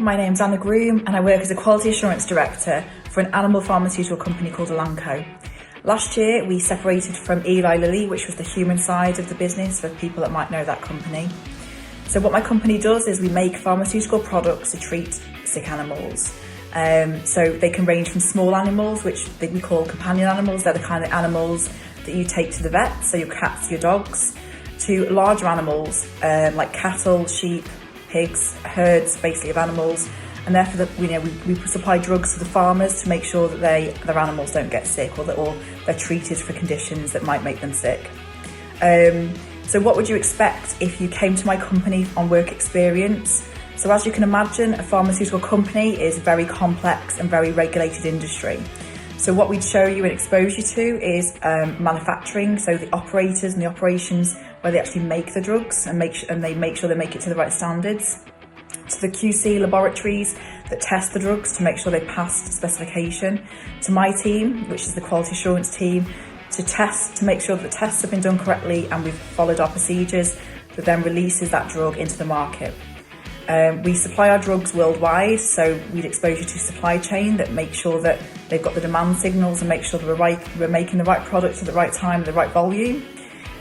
my name's Anna Groom and I work as a Quality Assurance Director for an animal pharmaceutical company called Elanco. Last year we separated from Eli Lilly, which was the human side of the business for people that might know that company. So what my company does is we make pharmaceutical products to treat sick animals. So they can range from small animals, which we call companion animals. They're the kind of animals that you take to the vet, so your cats, your dogs, to larger animals like cattle, sheep, pigs, herds basically of animals, and therefore we supply drugs to the farmers to make sure that their animals don't get sick or they're treated for conditions that might make them sick. So what would you expect if you came to my company on work experience? So as you can imagine, a pharmaceutical company is a very complex and very regulated industry. So what we'd show you and expose you to is manufacturing, so the operators and the operations where they actually make the drugs and make sure they make it to the right standards. To the QC laboratories that test the drugs to make sure they pass specification. To my team, which is the quality assurance team, to make sure that the tests have been done correctly and we've followed our procedures that then releases that drug into the market. We supply our drugs worldwide, so we'd expose you to supply chain that make sure that they've got the demand signals and make sure that we're making the right products at the right time, the right volume,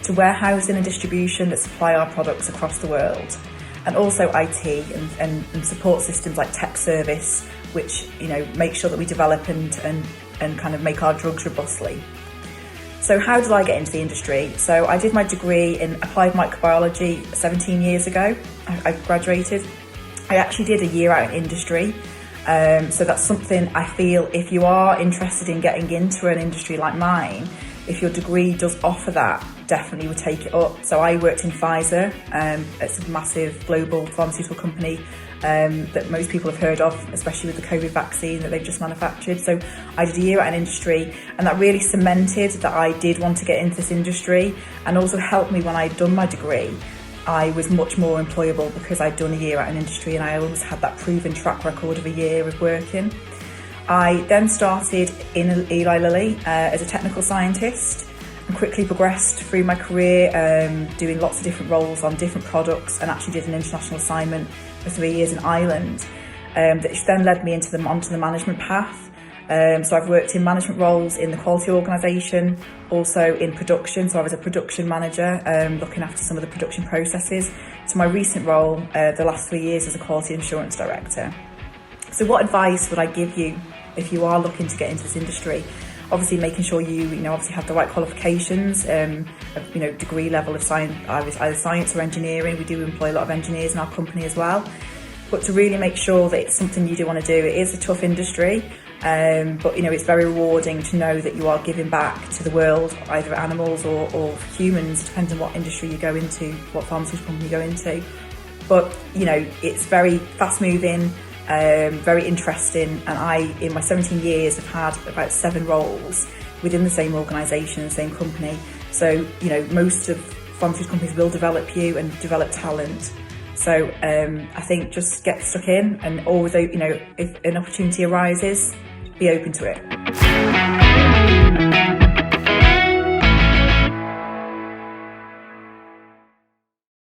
to warehousing and distribution that supply our products across the world. And also IT and support systems like tech service, which make sure that we develop and kind of make our drugs robustly. So how did I get into the industry? So I did my degree in applied microbiology 17 years ago. I graduated. I actually did a year out in industry. So that's something I feel if you are interested in getting into an industry like mine, if your degree does offer that, definitely would take it up. So I worked in Pfizer. It's a massive global pharmaceutical company that most people have heard of, especially with the COVID vaccine that they've just manufactured. So I did a year out in industry, and that really cemented that I did want to get into this industry, and also helped me when I'd done my degree. I was much more employable because I'd done a year out in industry and I always had that proven track record of a year of working. I then started in Eli Lilly as a technical scientist and quickly progressed through my career doing lots of different roles on different products, and actually did an international assignment for 3 years in Ireland that then led me onto the management path. So I've worked in management roles in the quality organisation, also in production. So I was a production manager looking after some of the production processes. So my recent role, the last 3 years, as a quality assurance director. So what advice would I give you if you are looking to get into this industry? Obviously making sure you obviously have the right qualifications, degree level of science, either science or engineering. We do employ a lot of engineers in our company as well. But to really make sure that it's something you do want to do. It is a tough industry, but it's very rewarding to know that you are giving back to the world, either animals or humans, depending on what industry you go into, what pharmaceutical company you go into. But it's very fast moving, very interesting, and I, in my 17 years, have had about 7 roles within the same organisation, the same company. So most of pharmaceutical companies will develop you and develop talent. So I think just get stuck in, and always, if an opportunity arises, be open to it.